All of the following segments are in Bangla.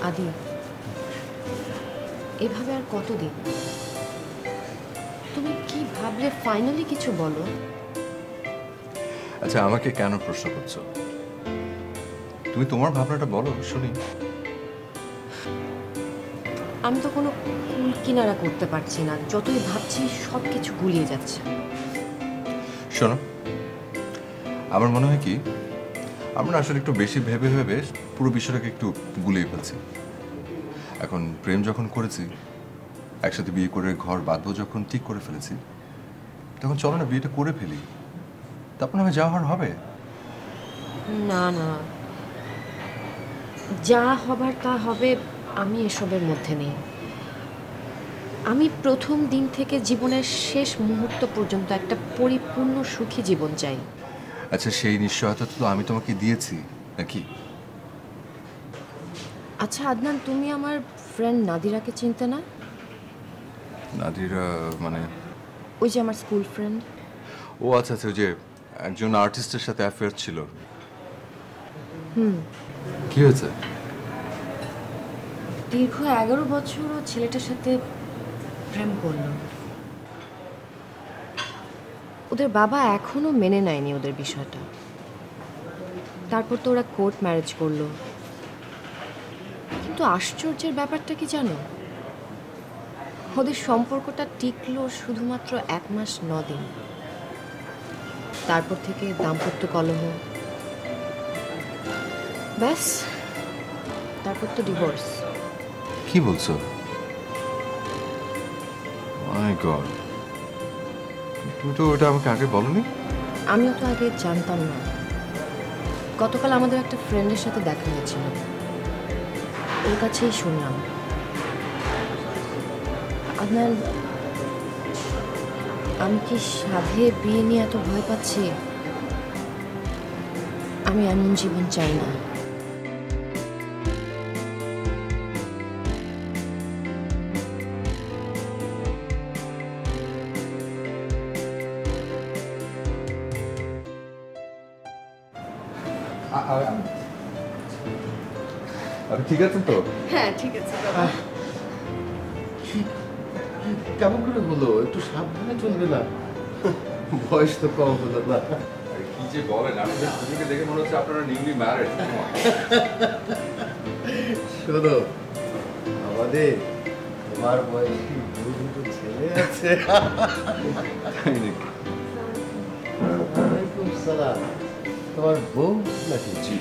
আদি, এভাবে আর কতদিন? তুমি কি ভাবলে ফাইনালি কিছু বলো। আচ্ছা, আমাকে কেন প্রশ্ন করছো? তুমি তোমার ভাবনাটা বলো শুনি। আমি তো কোনো কুল কিনারা করতে পারছি না, যতই ভাবছি সব কিছু গুলিয়ে যাচ্ছে। শোনো, আমার মনে হয় কি, আমরা আসলে একটু বেশি ভেবে ভেবে পুরো বিষয়টাকে একটু গুলিয়ে ফেলছি। এখন প্রেম যখন করেছি, একসাথে বিয়ে করে ঘর বাঁধবো যখন ঠিক করে ফেলেছি, তখন চলো না বিয়েটা করে ফেলি, তারপর আমি যা হওয়ার হবে। না না, যা হবার তা হবে, আমি এসবের মধ্যে নেই। আমি প্রথম দিন থেকে জীবনের শেষ মুহূর্ত পর্যন্ত একটা পরিপূর্ণ সুখী জীবন চাই। আচ্ছা, সেই নিশ্চয়তা তো আমি তোমাকে দিয়েছি নাকি? আচ্ছা আদনান, তুমি আমার ফ্রেন্ড নাদিরাকে চিনতে না? নাদিরা মানে? ওই যে আমার স্কুল ফ্রেন্ড। ও আচ্ছা আচ্ছা, ওই যে একজন আর্টিস্টের সাথে অ্যাফেয়ার ছিল। কি হয়েছে? দীর্ঘ 11 বছর ও ছেলেটার সাথে প্রেম করলো। ওদের বাবা এখনো মেনে নেয়নি ওদের বিষয়টা। তারপর তো ওরা কোর্ট ম্যারেজ করলো। কিন্তু আশ্চর্যের ব্যাপারটা কি জানো? ওদের সম্পর্কটা টিকলো শুধুমাত্র 1 মাস 9 দিন। তারপর থেকে দাম্পত্য কলহ, ব্যাস, তারপর তো ডিভোর্স। কি বলছো? মাই গড, তুমি তো ওটা আমাকে আগে বলনি। আমিও তো আগে জানতাম না। গতকাল আমাদের একটা ফ্রেন্ডের সাথে দেখা হয়েছিল, ওর কাছেই শুনলাম। আদনান, আমি কি সাধে বিয়ে নিয়ে এত ভয় পাচ্ছি? আমি এমন জীবন চাই না। আপনি ঠিক আছেন তো? হ্যাঁ ঠিক আছে বাবা। কেমন করে হলো? একটু সাবধানে চলবে না? বয়স তো কম হলো না। কি যে বলেন, আপনাদের দুজনকে দেখে মনে হচ্ছে আপনারা নিউলি ম্যারিড। শোনো, আমাদের তোমার বয়সী দুটো ছেলে আছে। তাই নাকি? ওয়ালাইকুম সালাম। তোমার বউ নাকি? জি।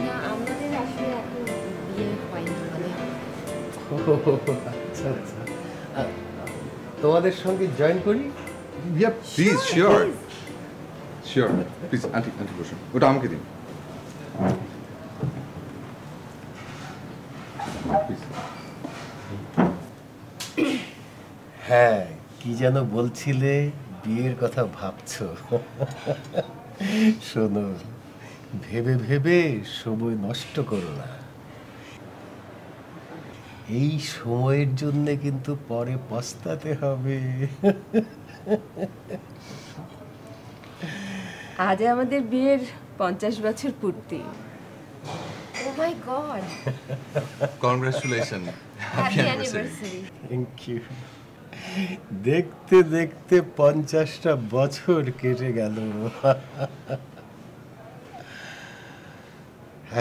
না, আমাদের আসলে এখন বিয়ে হয়নি। আচ্ছা আচ্ছা, তোমাদের সঙ্গে জয়েন করি? ইয়া please, sure sure, please. Aunty aunty বসুন, ওটা আমাকে দিন প্লিজ। হ্যাঁ, কি যেন বলছিলে, বিয়ের কথা ভাবছো? শোনো, ভেবে ভেবে সময় নষ্ট করো না। এই সময়ের জন্য কিন্তু পরে পস্তাতে হবে। আজ আমাদের বিয়ের 50 বছর পূর্তি। Oh my God, congratulation, happy anniversary. Thank you. দেখতে দেখতে 50টা বছর কেটে গেল।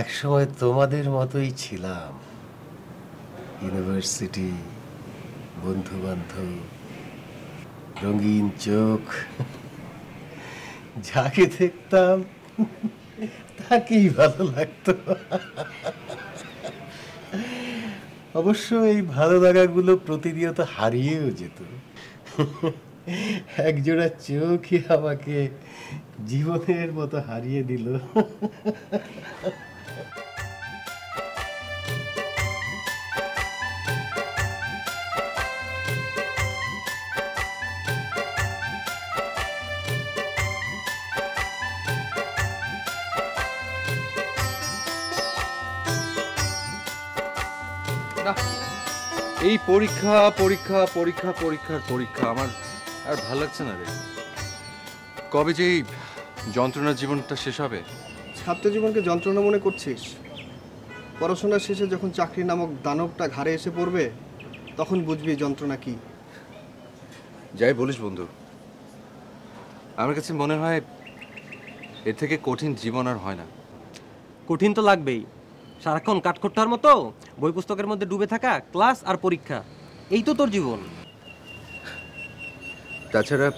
একসময় তোমাদের মতোই ছিলাম। ইউনিভার্সিটি, বন্ধু বান্ধব, রঙিন চোখ, যাকে দেখতাম তাকেই ভালো লাগতো। অবশ্য এই ভালো লাগাগুলো প্রতিনিয়ত হারিয়েও যেত। একজোড়া চোখই আমাকে জীবনের মতো হারিয়ে দিল। এই পরীক্ষা পরীক্ষা পরীক্ষা পরীক্ষার পরীক্ষা আমার আর ভালো লাগছে না রে। কবে যে এই যন্ত্রণার জীবনটা শেষ হবে? ছাত্র জীবনকে যন্ত্রণা মনে করছিস? পড়াশোনা শেষে যখন চাকরি নামক দানবটা ঘাড়ে এসে পড়বে তখন বুঝবি যন্ত্রণা কি। যাই বলিস বন্ধু, আমার কাছে মনে হয় এর থেকে কঠিন জীবন আর হয় না। কঠিন তো লাগবেই, সারাক্ষণ কাঠখোট্টার মতো বই পুস্তকের মধ্যে ডুবে থাকা, ক্লাস আর পরীক্ষা, এই তো তোর জীবন। তাছাড়া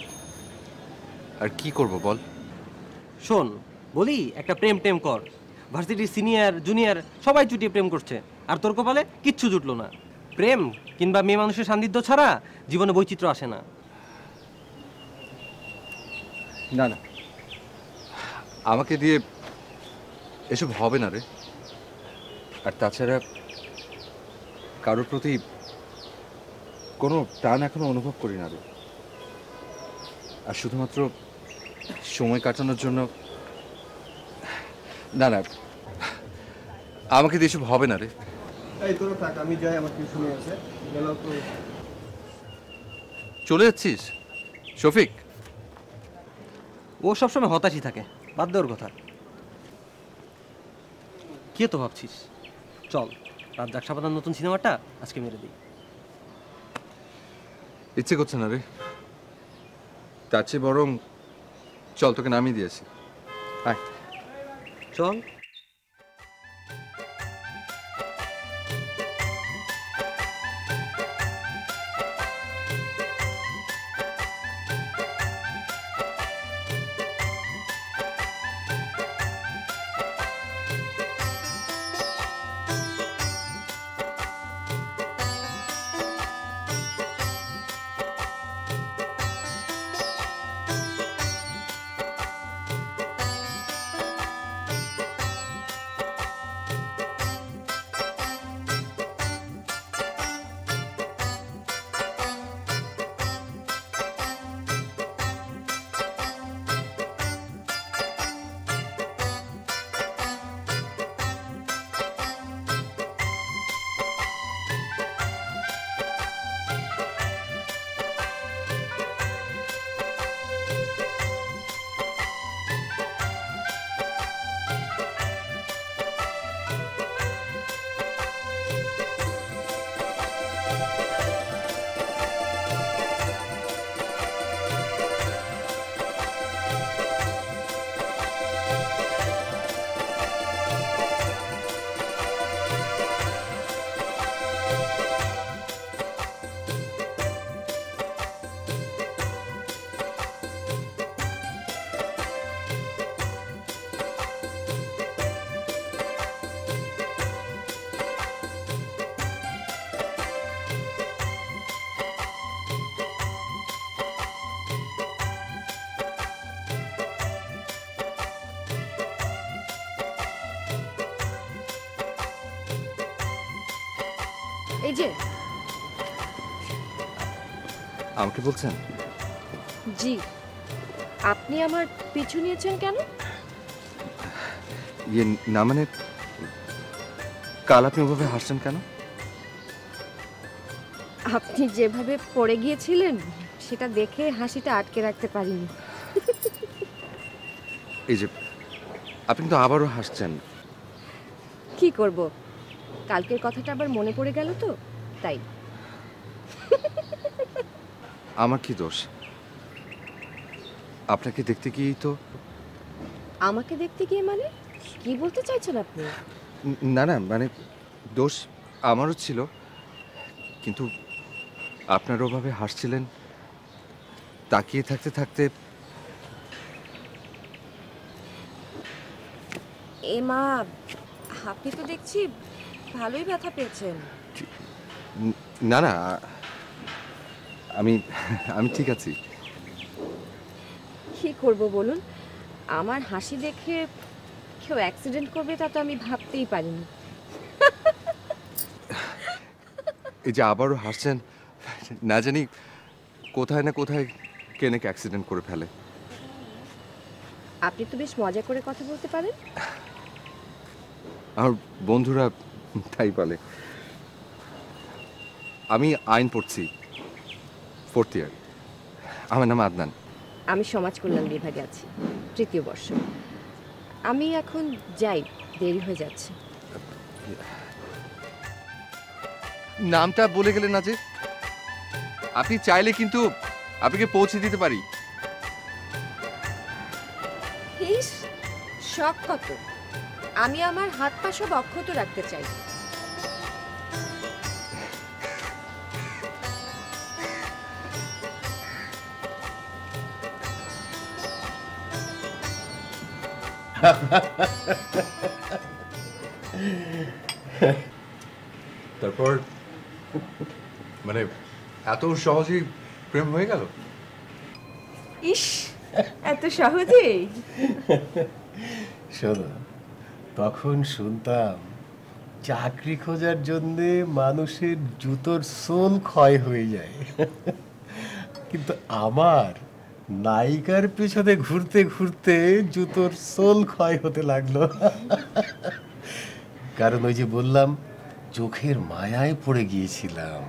আর কি করব বল? শোন বলি, একটা প্রেম টেম কর। ভার্সিটির সিনিয়র জুনিয়র সবাই চুটিয়ে প্রেম করছে, আর তোর কপালে কিচ্ছু জুটলো না। প্রেম কিংবা মেয়ে মানুষের সান্নিধ্য ছাড়া জীবনে বৈচিত্র্য আসে না। না না, আমাকে দিয়ে এসব হবে না রে। আর তাছাড়া কারোর প্রতি কোনো টান এখনো অনুভব করি না রে। আর শুধুমাত্র সময় কাটানোর জন্য না না, আমাকে দিয়ে এসব হবে না রে। এই তোরা থাক, আমি যাই, আমার টিউশনে আছে, গেলেও তো। চলে যাচ্ছিস শফিক? ও সবসময় হতাশই থাকে, বাদ দেওয়ার কথা। কে তো ভাবছিস? চল, রাজ্জাক সাবাদার নতুন সিনেমাটা আজকে মেরে দিই। ইচ্ছে করছে না রে। তার চেয়ে বরং চল তোকে নামিয়ে দিয়েছি, আয়। চল। এই যে আমাকে বলছেন? জি, আপনি আমার পিছু নিয়েছেন কেন? ইয়ে না মানে, কাল আপনি ওভাবে হাসছেন কেন? আপনি যেভাবে পড়ে গিয়েছিলেন সেটা দেখে হাসিটা আটকে রাখতে পারিনি। এই যে আপনি তো আবারও হাসছেন। কি করব, কালকের কথাটা আবার মনে পড়ে গেল তো তাই। আমার কি দোষ? আপনাকে দেখতে গিয়েই তো। আমাকে দেখতে গিয়ে মানে কি বলতে চাইছেন আপনি? না না, মানে দোষ আমারও ছিল, কিন্তু আপনার ওভাবে হাসছিলেন, তাকিয়ে থাকতে থাকতে। এ মা, আপনি তো দেখছি ভালোই ব্যথা পেয়েছেন। না না, আমি আমি ঠিক আছি। কি করব বলুন, আমার হাসি দেখে কেউ অ্যাক্সিডেন্ট করবে তা তো আমি ভাবতেই পারিনি। এই যে আবারও হাসছেন, না জানি কোথায় না কোথায় কেনেক অ্যাক্সিডেন্ট করে ফেলে। আপনি তো বেশ মজা করে কথা বলতে পারেন। আমার বন্ধুরা তাই বলে। আমি আইন পড়ছি, 4th ইয়ার। আমার নাম আদনান। আমি সমাজ কল্যাণ বিভাগে আছি, 3য় বর্ষ। আমি এখন যাই, দেরি হয়ে যাচ্ছে। নামটা বলে গেলেন না যে? আপনি চাইলে কিন্তু আপনাকে পৌঁছে দিতে পারি। ইস, শখ কত! আমি আমার হাত পা সব অক্ষত রাখতে চাই। তারপর মানে এত সহজেই প্রেম হয়ে গেল? ইস, এত সহজেই? শোনো, তখন শুনতাম চাকরি খোঁজার জন্যে মানুষের জুতোর সোল ক্ষয় হয়ে যায়, কিন্তু আমার নায়িকার পেছনে ঘুরতে ঘুরতে জুতোর সোল ক্ষয় হতে লাগলো। কারণ ওই যে বললাম, চোখের মায়ায় পড়ে গিয়েছিলাম।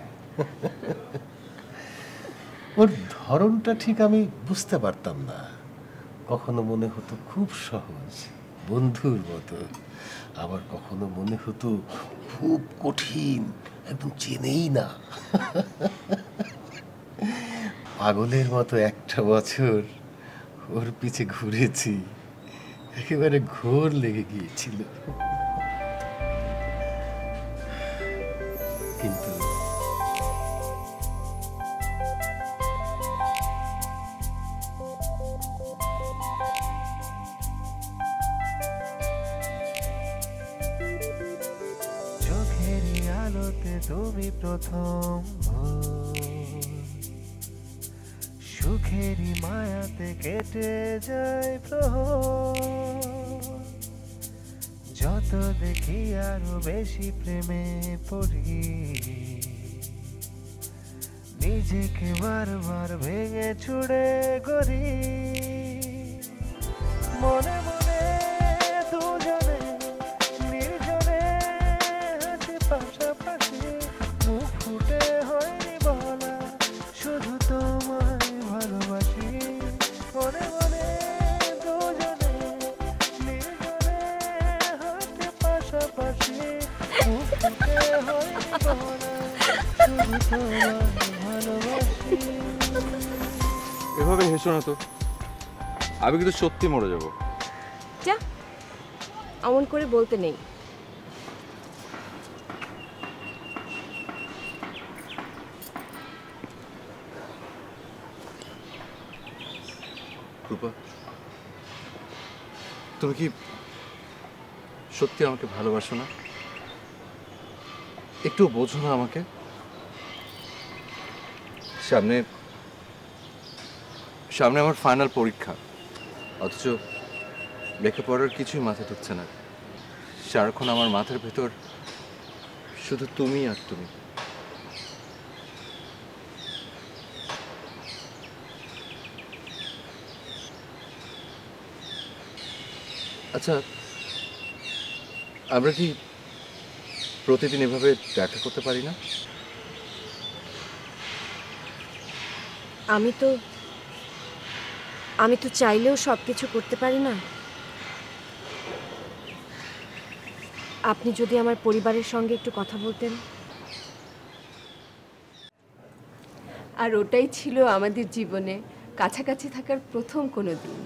ওর ধরনটা ঠিক আমি বুঝতে পারতাম না। কখনো মনে হতো খুব সহজ, বন্ধুর মতো, আবার কখনো মনে হতো খুব কঠিন, একদম চেনেই না। পাগলের মতো একটা বছর ওর পিছে ঘুরেছি, একেবারে ঘোর লেগে গিয়েছিল। কিন্তু চোখেরই আলোতে তুমি প্রথম সুখেরই মায়াতে কেটে যায় প্রহর, যত দেখি আরো বেশি প্রেমে পড়ি, নিজেকে বারবার ভেঙে ছুড়ে গড়ি, মনে মনে দুজনে নির্জনে হাসি পাশাপাশি, মুখ ফুটে হয়নি বলা শুধু তোমায় ভালোবাসি, মনে মনে দুজনে নির্জনে হাসি পাশাপাশি, মুখ ফুটে হয়নি বলা শুধু তোমায় ভালোবাসি। এভাবে হেসো না তো, আমি কিন্তু সত্যি মরে যাব। যা, অমন করে বলতে নেই। রূপা, তুমি কি সত্যি আমাকে ভালোবাসো না? একটু বোঝো না আমাকে? সামনে সামনে আমার ফাইনাল পরীক্ষা, অথচ লেখাপড়ার কিছুই মাথায় ঢুকছে না। সারাক্ষণ আমার মাথার ভেতর শুধু তুমি আর তুমি। আচ্ছা, আমরা কি প্রতিদিন এভাবে দেখা করতে পারি না? আমি তো চাইলেও সব কিছু করতে পারি না। আপনি যদি আমার পরিবারের সঙ্গে একটু কথা বলতেন। আর ওটাই ছিল আমাদের জীবনে কাছাকাছি থাকার প্রথম কোনো দিন।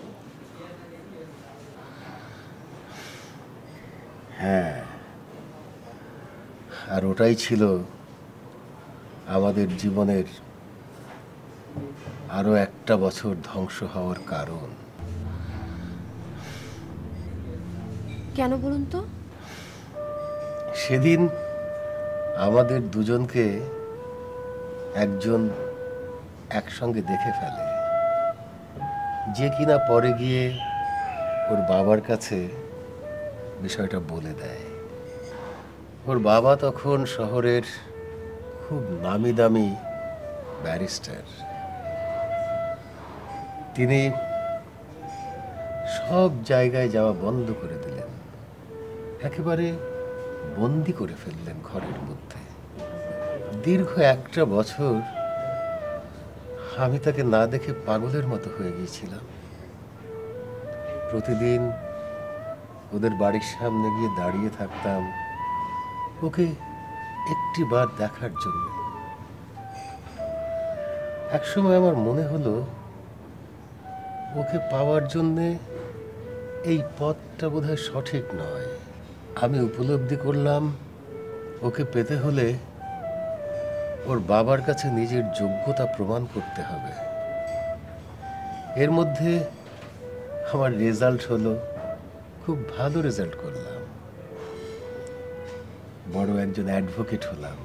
হ্যাঁ, আর ওটাই ছিল আমাদের জীবনের আরো একটা বছর ধ্বংস হওয়ার কারণ। কেন বলুন তো? সেদিন আমাদের দুজনকে একজন একসঙ্গে দেখে ফেলে, যে কিনা পরে গিয়ে ওর বাবার কাছে বিষয়টা বলে দেয়। ওর বাবা তখন শহরের খুব নামি দামি ব্যারিস্টার। তিনি সব জায়গায় যাওয়া বন্ধ করে দিলেন, একেবারে বন্দি করে ফেললেন ঘরের মধ্যে। দীর্ঘ একটা বছর আমি তাকে না দেখে পাগলের মতো হয়ে গিয়েছিলাম। প্রতিদিন ওদের বাড়ির সামনে গিয়ে দাঁড়িয়ে থাকতাম, ওকে একটিবার দেখার জন্য। একসময় আমার মনে হলো ওকে পাওয়ার জন্যে এই পথটা বোধহয় সঠিক নয়। আমি উপলব্ধি করলাম ওকে পেতে হলে ওর বাবার কাছে নিজের যোগ্যতা প্রমাণ করতে হবে। এর মধ্যে আমার রেজাল্ট হলো, খুব ভালো রেজাল্ট করলাম, বড় একজন অ্যাডভোকেট হলাম।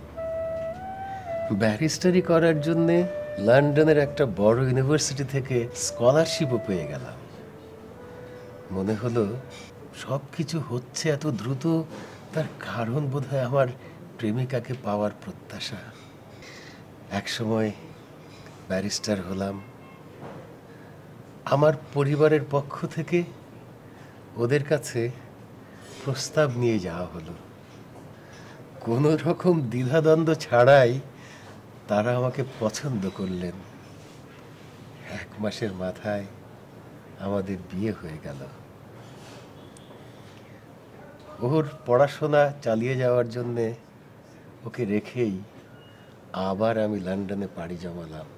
ব্যারিস্টারি করার জন্যে লন্ডনের একটা বড় ইউনিভার্সিটি থেকে স্কলারশিপও পেয়ে গেলাম। মনে হলো সব কিছু হচ্ছে এত দ্রুত, তার কারণ বোধহয় আমার প্রেমিকাকে পাওয়ার প্রত্যাশা। একসময় ব্যারিস্টার হলাম। আমার পরিবারের পক্ষ থেকে ওদের কাছে প্রস্তাব নিয়ে যাওয়া হলো। কোনো রকম দ্বিধাদ্বন্দ্ব ছাড়াই তারা আমাকে পছন্দ করলেন। 1 মাসের মাথায় আমাদের বিয়ে হয়ে গেল। ওর পড়াশোনা চালিয়ে যাওয়ার জন্যে ওকে রেখেই আবার আমি লন্ডনে পাড়ি জমালাম।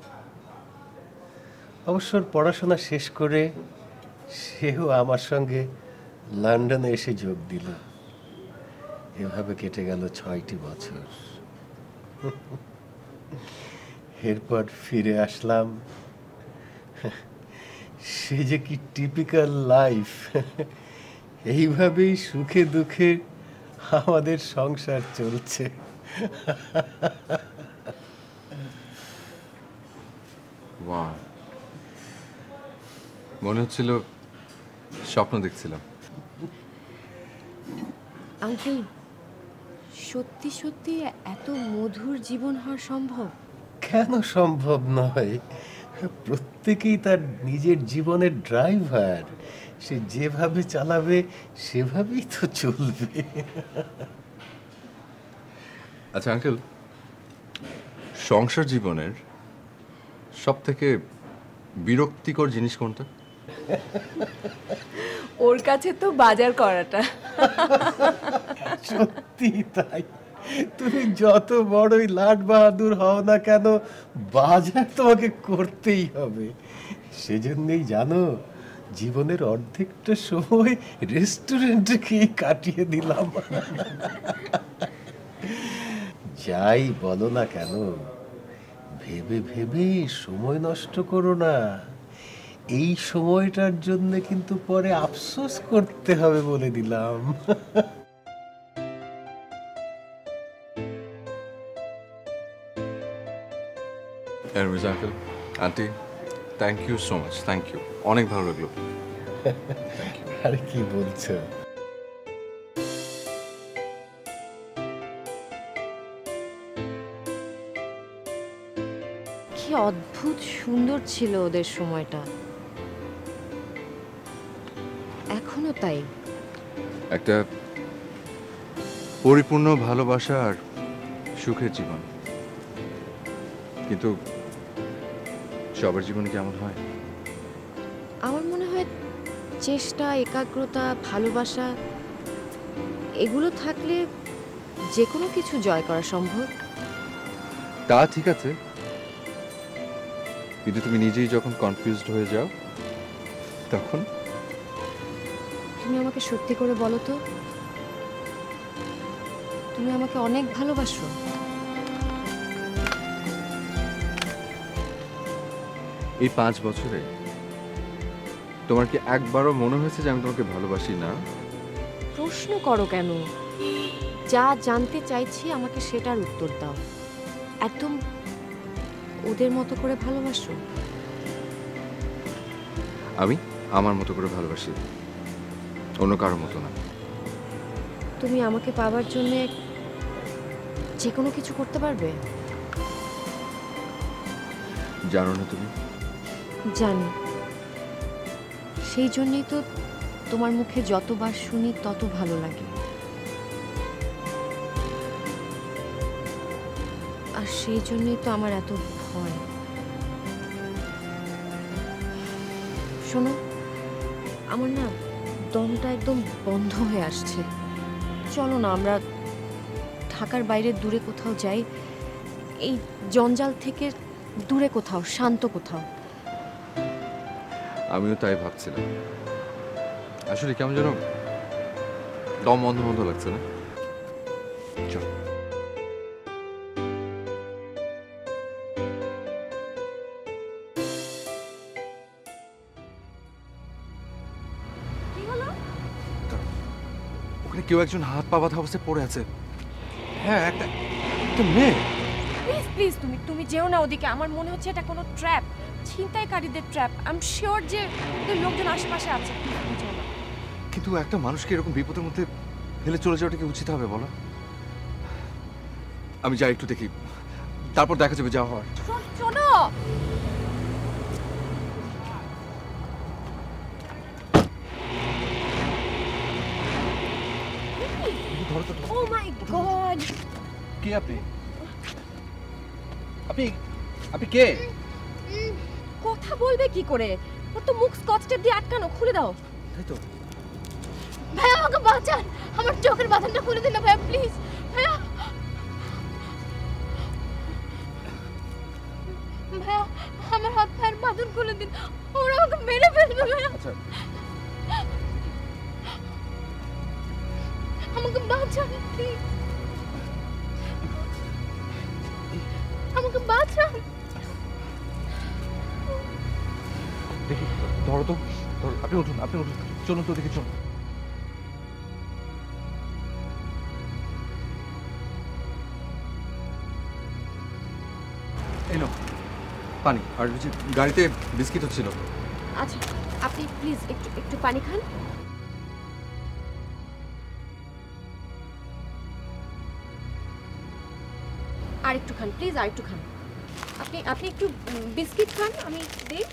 অবশ্য ওর পড়াশোনা শেষ করে সেও আমার সঙ্গে লন্ডনে এসে যোগ দিল। এভাবে কেটে গেল 6টি বছর। এরপর ফিরে আসলাম। সে যে কি টিপিক্যাল লাইফ! এইভাবেই সুখে দুঃখে আমাদের সংসার চলছে। ওয়াও, মনে হচ্ছিল স্বপ্ন দেখছিলাম। আঙ্কেল, সত্যি সত্যি এত মধুর জীবন হওয়া সম্ভব? কেন সম্ভব নয়? প্রত্যেকেই তার নিজের জীবনের ড্রাইভার। সে যেভাবে চালাবে সেভাবেই তো চলবে। আচ্ছা আঙ্কেল, সংসার জীবনের সব থেকে বিরক্তিকর জিনিস কোনটা? ওর কাছে তো বাজার করাটা। সত্যি তাই। তুমি যত বড়ই লাট বাহাদুর হও না কেন, বাজার তোমাকে করতেই হবে। সেজন্যই জানো, জীবনের অর্ধেকটা সময় রেস্টুরেন্টে খেয়ে কাটিয়ে দিলাম। যাই বলো না কেন, ভেবে ভেবে সময় নষ্ট করো না। এই সময়টার জন্য কিন্তু পরে আফসোস করতে হবে, বলে দিলাম। Anyways uncle, aunty, thank you so much, thank you, অনেক ভালো লাগলো। আরে কি বলছো? কি অদ্ভুত সুন্দর ছিল ওদের সময়টা, এখনো তাই। একটা পরিপূর্ণ ভালোবাসা আর সুখের জীবন। কিন্তু সবার জীবনে কেমন হয়? আমার মনে হয় চেষ্টা, একাগ্রতা, ভালোবাসা এগুলো থাকলে যে কোনো কিছু জয় করা সম্ভব। তা ঠিক আছে, কিন্তু তুমি নিজেই যখন কনফিউজড হয়ে যাও তখন? তুমি আমাকে সত্যি করে বলো তো, তুমি আমাকে অনেক ভালোবাসো? এই 5 বছরে তোমার কি একবারও মনে হয়েছে যে আমি তোমাকে ভালোবাসি না? প্রশ্ন করো কেন? যা জানতে চাইছি আমাকে সেটার উত্তর দাও। একদম ওদের মতো করে ভালোবাসো? আমি আমার মতো করে ভালোবাসি, অন্য কারোর মতো না। তুমি আমাকে পাওয়ার জন্য যে কোনো কিছু করতে পারবে? জানো না তুমি? জানি, সেই জন্যই তো তোমার মুখে যতবার শুনি তত ভালো লাগে। আর সেই জন্যই তো আমার এত ভয়। শোনো, আমার না দমটা একদম বন্ধ হয়ে আসছে। চলো না আমরা ঢাকার বাইরে দূরে কোথাও যাই, এই জঞ্জাল থেকে দূরে কোথাও, শান্ত কোথাও। আমিও তাই ভাবছিলাম। আসলে কেমন যেন দম বন্ধ বন্ধ লাগছে না? চল। ওখানে কেউ একজন হাত পা বাঁধা অবস্থায় পড়ে আছে। হ্যাঁ, একটা একটা মেয়ে। প্লিজ প্লিজ তুমি যেও না ওদিকে। আমার মনে হচ্ছে এটা কোনো ট্র্যাপ, ছিনতাইকারীদের ট্র্যাপ। আই এম শিওর যে ওদের লোকজন আশেপাশে আছে। তুমি যেও না। কিন্তু একটা মানুষকে এরকম বিপদের মধ্যে ফেলে চলে যাওয়াটা কি উচিত হবে বলো? আমি যাই একটু দেখি, তারপর দেখা যাবে যা হওয়ার। শোনো, ও মাই গড, কে আপনি? আপনি আপনি কে? কথা বলবে কি করে? ওর তো মুখ স্কচ টেপ দিয়ে আটকানো। খুলে দাও। তাই তো। ভাইয়া আমাকে বাঁচান, আমার চোখের বাঁধনটা খুলে দিন না ভাইয়া, প্লিজ ভাইয়া। ভাইয়া আমার হাত পায়ের বাঁধন খুলে দিন, ওরা আমাকে মেরে ফেলবে ভাইয়া। আচ্ছা, আমাকে বাঁচান প্লিজ, আমাকে বাঁচান। দেখি, ধরো তো, ধরো। আপনি উঠুন, আপনি উঠুন, চলুন তো দেখি, চলুন। এই নাও পানি, আর ওই যে গাড়িতে বিস্কিট হচ্ছিল। আচ্ছা, আপনি প্লিজ একটু একটু পানি খান। আর একটু খান প্লিজ, আর একটু খান। আপনি আপনি একটু বিস্কিট খান, আমি দিই।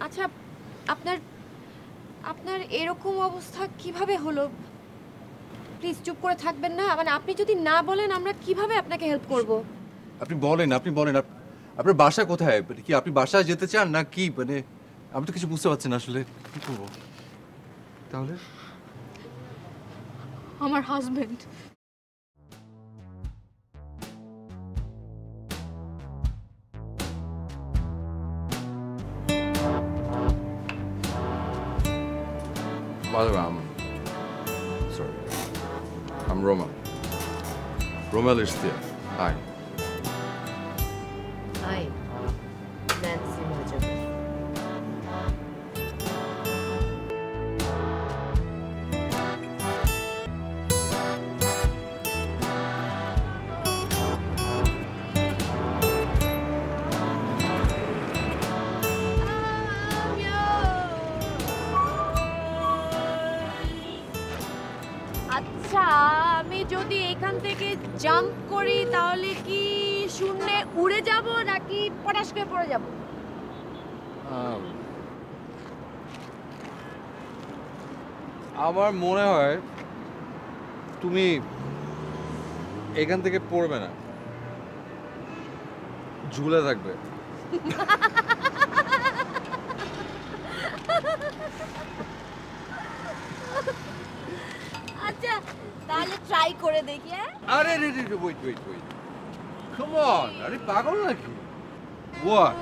আচ্ছা, আপনার আপনার এরকম অবস্থা কিভাবে হলো? প্লিজ চুপ করে থাকবেন না। মানে আপনি যদি না বলেন আমরা কিভাবে আপনাকে হেল্প করব? আপনি বলেন, আপনি বলেন, আপনার বাসা কোথায়? কি আপনি বাসায় যেতে চান না কি? মানে আমি তো কিছু বুঝতে পারছি না আসলে কি করবো তাহলে। আমার husband By the way, sorry. I'm Roma. Romel is there. Hi. Hi, Nancy Mahajani. আচ্ছা, আমি যদি এখান থেকে জাম্প করি তাহলে কি শূন্যে উড়ে যাব নাকি পটাশ করে পড়ে যাব? আমার মনে হয় তুমি এখান থেকে পড়বে না, ঝুলে থাকবে। আচ্ছা তাহলে ট্রাই করে দেখি। আরে রে রে, wait wait wait, come on. আরে পাগল নাকি? হোয়াট?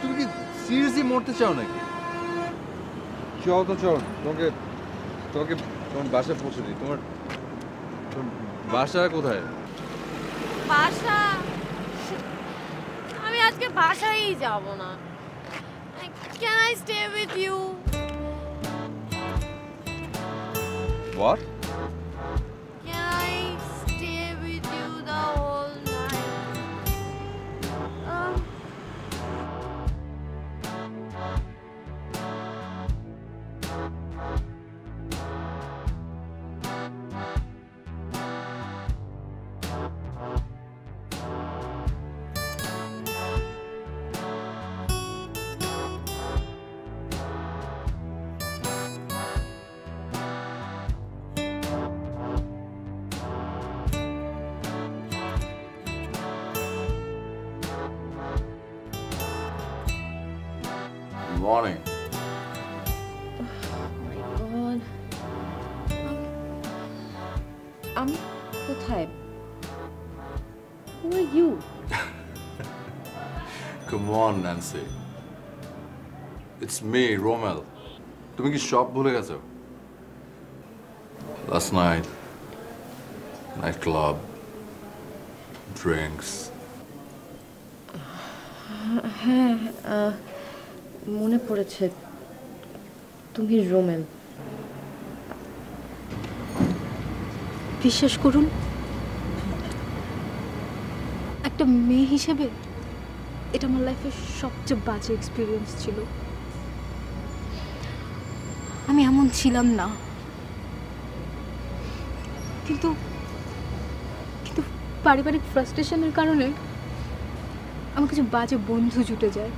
তুমি কি সিরিয়াসলি মরতে চাও নাকি? চল তো চল, তোমাকে তোমাকে তোমার বাসায় পৌঁছে দিই। তোমার বাসা কোথায়? বাসা? আমি আজকে বাসায় যাব না। Can I stay with you? What? Can I stay with you the whole night? Morning. God. আমি কোথায়? Who are you? Come on, Nancy. It's me, Romel. তুমি কি সব ভুলে গেছো? Last night, nightclub, drinks. হ্যাঁ, মনে পড়েছে। তুমি রোমেল। বিশ্বাস করুন, একটা মেয়ে হিসেবে এটা আমার লাইফের সবচেয়ে বাজে এক্সপিরিয়েন্স ছিল। আমি এমন ছিলাম না, কিন্তু কিন্তু পারিবারিক ফ্রাস্ট্রেশনের কারণে আমার কিছু বাজে বন্ধু জুটে যায়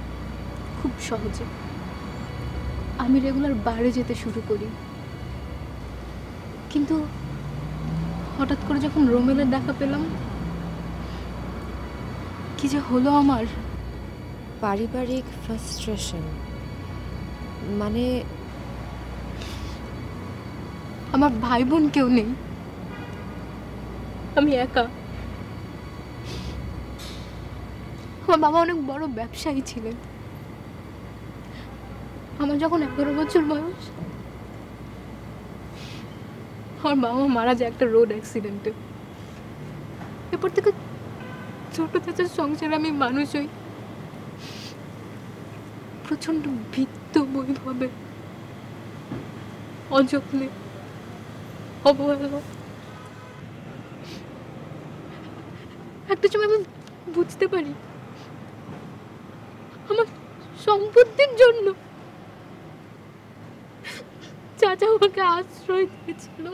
খুব সহজে। আমি রেগুলার বারে যেতে শুরু করি, কিন্তু হঠাৎ করে যখন রোমেলের দেখা পেলাম, কি যে হলো আমার। পারিবারিক ফ্রাস্ট্রেশন মানে? আমার ভাই বোন কেউ নেই, আমি একা। আমার বাবা অনেক বড় ব্যবসায়ী ছিলেন। আমার যখন 11 বছর বয়স, আমার বাবা মারা যায় একটা রোড অ্যাক্সিডেন্টে। এরপর থেকে ছোট চাচার সংসারে আমি মানুষ হই প্রচন্ড ভিত্ত বৈভবে, অযত্নে, অবহেলা। একটা সময় আমি বুঝতে পারি আমার সম্পত্তির জন্য চাচা আমাকে আশ্রয় দিয়েছিল।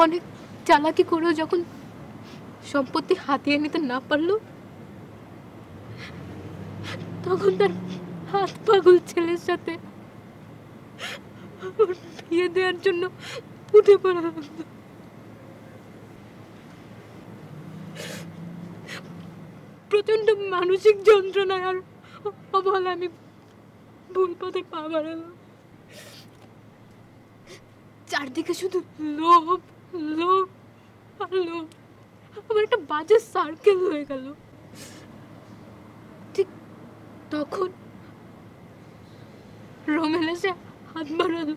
অনেক চালাকি করেও যখন সম্পত্তি হাতিয়ে নিতে না পারলো, তখন তার হাত পাগল ছেলের সাথে ওর বিয়ে দেওয়ার জন্য উঠে পড়া লাগলো। প্রচন্ড মানসিক যন্ত্রণায় আর অবহেলা আমি ভুল পথে পা বাড়ালাম। চারদিকে শুধু লোভ, লোভ আর লোভ। আমার একটা বাজে সার্কেল হয়ে গেল। ঠিক তখন রোমেল এসে হাত বাড়ালো।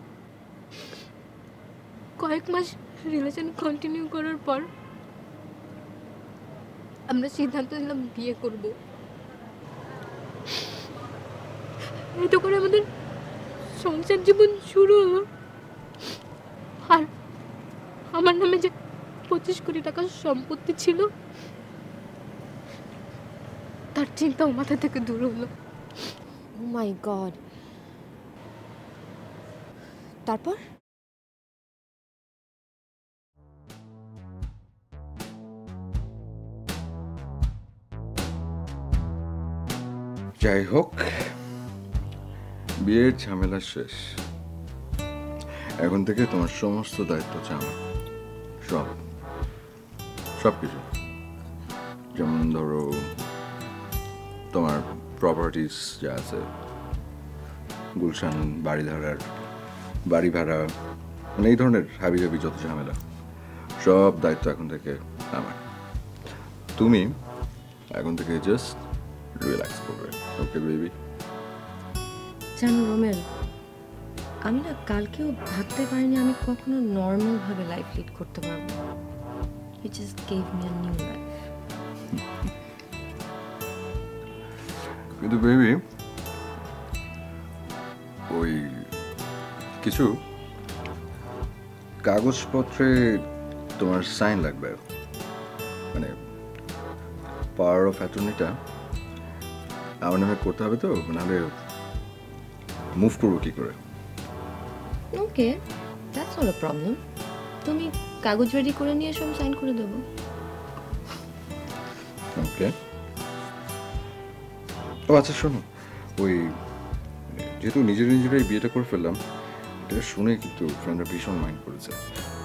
কয়েক মাস রিলেশন কন্টিনিউ করার পর আমরা সিদ্ধান্ত নিলাম বিয়ে করব। এত করে আমাদের সংসার জীবন শুরু হলো। আর আমার নামে যে 25 কোটি টাকার সম্পত্তি ছিল, তার চিন্তাও মাথা থেকে দূর হলো। ও মাই গড। তারপর? যাই হোক, বিয়ের ঝামেলা শেষ। এখন থেকে তোমার সমস্ত দায়িত্ব হচ্ছে আমার। সব কিছু, যেমন ধরো তোমার প্রপার্টিস যা আছে, গুলশান, বাড়ি ভাড়া, মানে এই ধরনের হাবিজাবি যত ঝামেলা, সব দায়িত্ব এখন থেকে আমার। তুমি এখন থেকে জাস্ট রিল্যাক্স করবে। Okay baby? জানো রোমেল, আমি না কালকেও ভাবতে পারিনি আমি কখনো নর্মাল ভাবে লাইফ লিড করতে পারবো। It just gave me a new life. কিন্তু বেবি, ওই কিছু কাগজপত্রে তোমার সাইন লাগবে, মানে পাওয়ার অফ অ্যাটর্নিটা আমার নামে করতে হবে, তো নাহলে মুভ করবো কি করে? ওকে, দ্যাটস নট আ প্রবলেম। তুমি কাগজ রেডি করে নিয়ে এসো, আমি সাইন করে দেবো। ওকে। ও আচ্ছা শোনো, ওই যেহেতু নিজেরাই বিয়েটা করে ফেললাম, এটা শুনে কিন্তু ফ্রেন্ডরা ভীষণ মাইন্ড করেছে।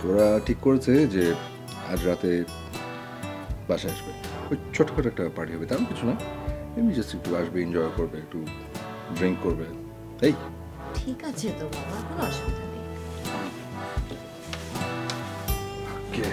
তোরা ঠিক করেছে যে আজ রাতে বাসায় আসবে, ওই ছোটখাটো একটা পার্টি হবে, তেমন কিছু না, এমনি জাস্ট একটু আসবে, এনজয় করবে, একটু ড্রিঙ্ক করবে, এই। ঠিক আছে তো বাবা, কোনো অসুবিধা নেই। কে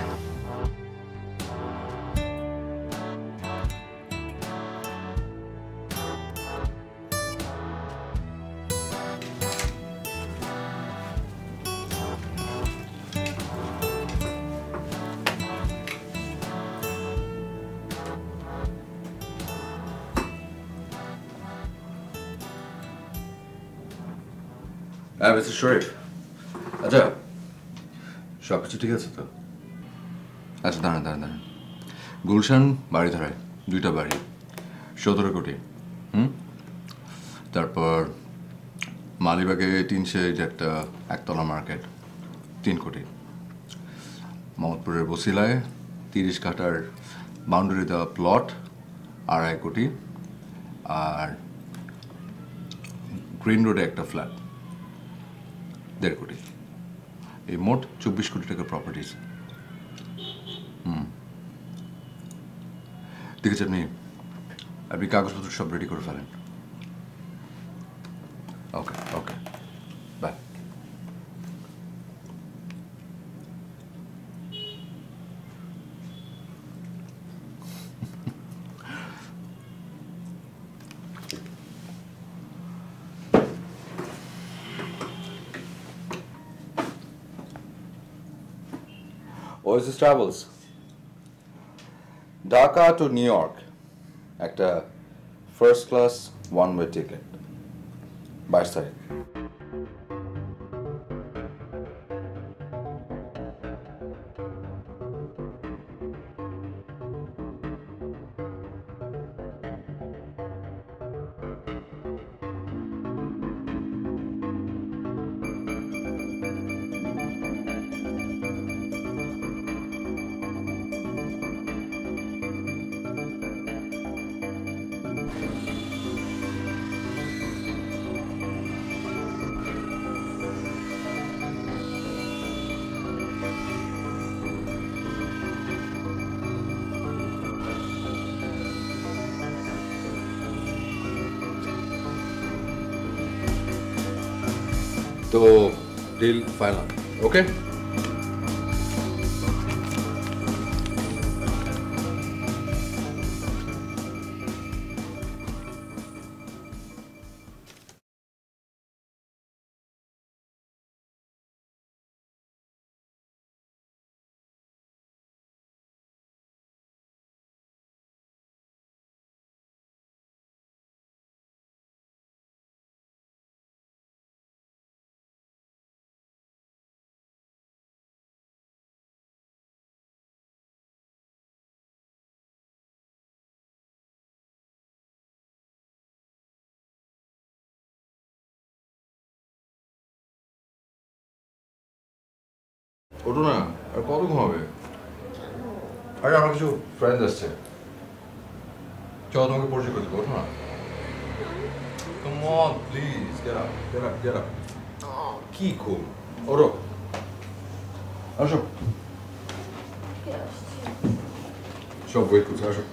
মিস্টার শরীফ, আচ্ছা সব কিছু ঠিক আছে তো? আচ্ছা দাঁড়ান দাঁড়ান দাঁড়ান, গুলশান বাড়ি ধরায় 2টা বাড়ি, 17 কোটি। তারপর মালিবাগে 300 একটা একতলা মার্কেট, 3 কোটি। মোহাম্মদপুরের বসিলায় 30 কাঠার বাউন্ডারি দেওয়া প্লট, 2.5 কোটি। আর গ্রিন রোডে একটা ফ্ল্যাট, 1.5 কোটি। এই মোট 24 কোটি টাকার প্রপার্টিজ। ঠিক আছে, আপনি কাগজপত্র সব রেডি করে ফেলেন। Okay okay, bye. Oasis Travels, Dhaka to New York, একটা first class one way ticket, 22 তারিখ। তো ডিল ফাইনাল, ওকে? ওঠো না, আর কত ঘুমাবে? আরে আমার কিছু ফ্রেন্ড আসছে, চলো তোমাকে পরিচয় করে দেবো, ওঠো না। Come on, please, get up, get up, get up. কি খুব, ওঠো, আসো। সব ওয়েট করছে, আসো।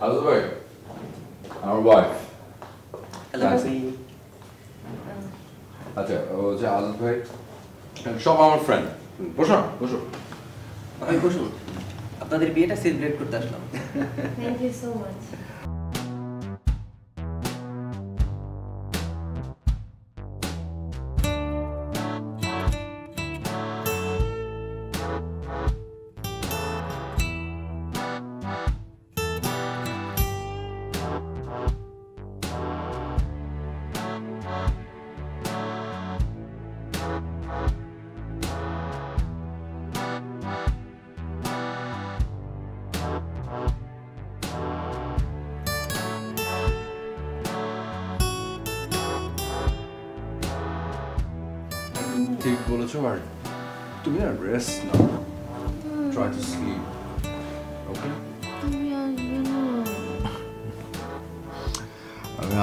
আজল ভাই, আমার ওয়াইফ। আচ্ছা, ও যে আজল ভাই সব আমার ফ্রেন্ড। বসো না, বসো। ভাই বসুন, আপনাদের বিয়েটা সেলিব্রেট করতে আসলাম। Thank you so much. ঠিক বলেছো, আর তুমি না রেস্ট নাও, ট্রাই টু স্লিপ, ওকে? তুমি আসবে না?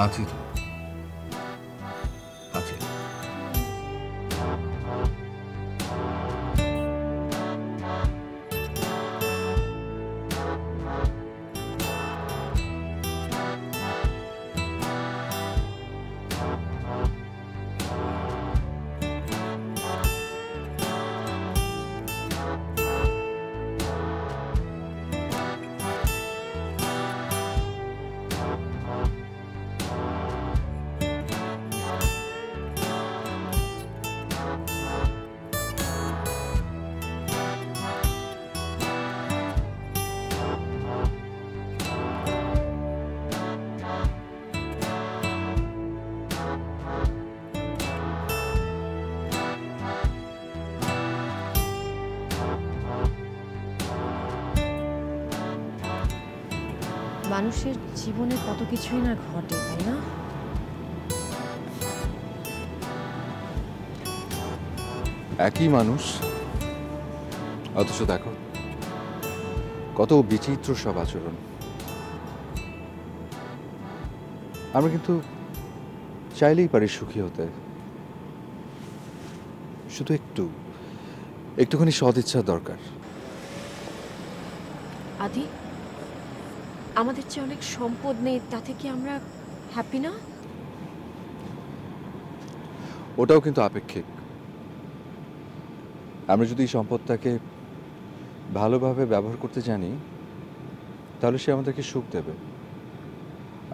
আছি তো, আছি। মানুষের জীবনে কত কিছুই না ঘটে, তাই না? একই মানুষ, অথচ দেখো কত বিচিত্র সব আচরণ। আমরা কিন্তু চাইলেই পারি সুখী হতে, শুধু একটুখানি সদিচ্ছা দরকার। আদি, আমাদের চেয়ে অনেক সম্পদ নেই, তাতে কি আমরা হ্যাপি না? ওটাও কিন্তু আপেক্ষিক। আমরা যদি এই সম্পদটাকে ভালোভাবে ব্যবহার করতে জানি, তাহলে সে আমাদেরকে সুখ দেবে,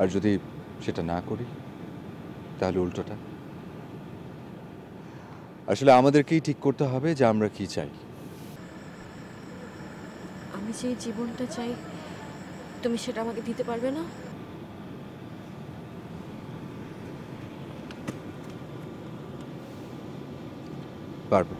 আর যদি সেটা না করি তাহলে উল্টোটা। আসলে আমাদেরকেই ঠিক করতে হবে যে আমরা কি চাই। আমি যে জীবনটা চাই, তুমি সেটা আমাকে দিতে পারবে না? পারবো।